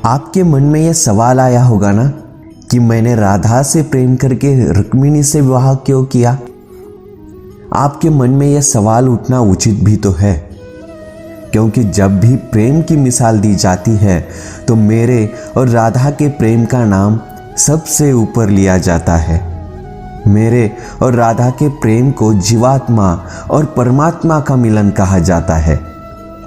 आपके मन में यह सवाल आया होगा ना कि मैंने राधा से प्रेम करके रुक्मिणी से विवाह क्यों किया। आपके मन में यह सवाल उठना उचित भी तो है, क्योंकि जब भी प्रेम की मिसाल दी जाती है तो मेरे और राधा के प्रेम का नाम सबसे ऊपर लिया जाता है। मेरे और राधा के प्रेम को जीवात्मा और परमात्मा का मिलन कहा जाता है।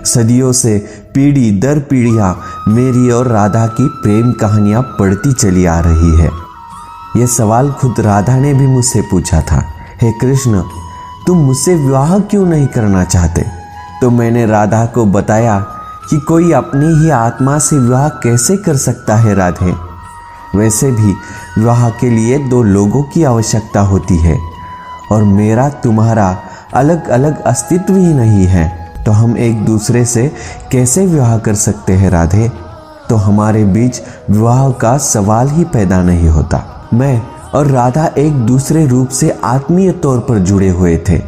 सदियों से पीढ़ी दर पीढ़ियां मेरी और राधा की प्रेम कहानियां पढ़ती चली आ रही है। यह सवाल खुद राधा ने भी मुझसे पूछा था, हे कृष्ण, तुम मुझसे विवाह क्यों नहीं करना चाहते? तो मैंने राधा को बताया कि कोई अपनी ही आत्मा से विवाह कैसे कर सकता है राधे। वैसे भी विवाह के लिए दो लोगों की आवश्यकता होती है और मेरा तुम्हारा अलग अलग अस्तित्व ही नहीं है, तो हम एक दूसरे से कैसे विवाह कर सकते हैं राधे? तो हमारे बीच विवाह का सवाल ही पैदा नहीं होता। मैं और राधा एक दूसरे रूप से आत्मीय तौर पर जुड़े हुए थे,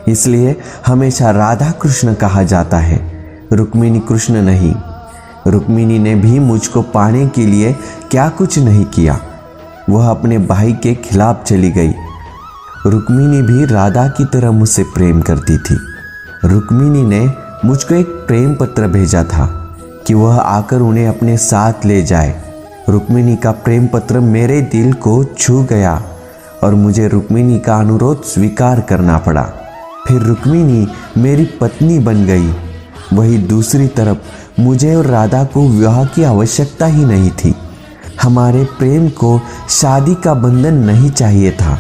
इसलिए हमेशा राधा कृष्ण कहा जाता है, रुक्मिणी कृष्ण नहीं। रुक्मिणी ने भी मुझको पाने के लिए क्या कुछ नहीं किया, वह अपने भाई के खिलाफ चली गई। रुक्मिणी भी राधा की तरह मुझसे प्रेम करती थी। रुक्मिणी ने मुझको एक प्रेम पत्र भेजा था कि वह आकर उन्हें अपने साथ ले जाए। रुक्मिणी का प्रेम पत्र मेरे दिल को छू गया और मुझे रुक्मिणी का अनुरोध स्वीकार करना पड़ा। फिर रुक्मिणी मेरी पत्नी बन गई। वही दूसरी तरफ मुझे और राधा को विवाह की आवश्यकता ही नहीं थी। हमारे प्रेम को शादी का बंधन नहीं चाहिए था।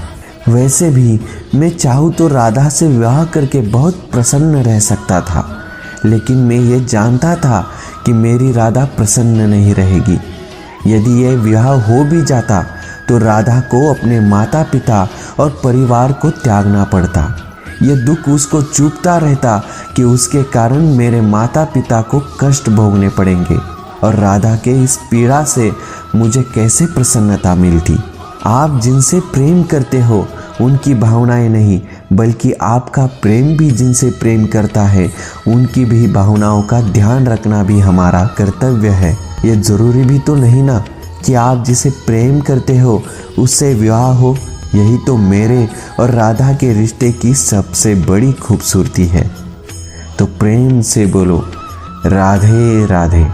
वैसे भी मैं चाहूँ तो राधा से विवाह करके बहुत प्रसन्न रह सकता था, लेकिन मैं ये जानता था कि मेरी राधा प्रसन्न नहीं रहेगी। यदि यह विवाह हो भी जाता तो राधा को अपने माता पिता और परिवार को त्यागना पड़ता। यह दुख उसको चुभता रहता कि उसके कारण मेरे माता पिता को कष्ट भोगने पड़ेंगे और राधा के इस पीड़ा से मुझे कैसे प्रसन्नता मिलती। आप जिनसे प्रेम करते हो उनकी भावनाएं नहीं, बल्कि आपका प्रेम भी जिनसे प्रेम करता है उनकी भी भावनाओं का ध्यान रखना भी हमारा कर्तव्य है। ये ज़रूरी भी तो नहीं ना कि आप जिसे प्रेम करते हो उससे विवाह हो। यही तो मेरे और राधा के रिश्ते की सबसे बड़ी खूबसूरती है। तो प्रेम से बोलो, राधे राधे।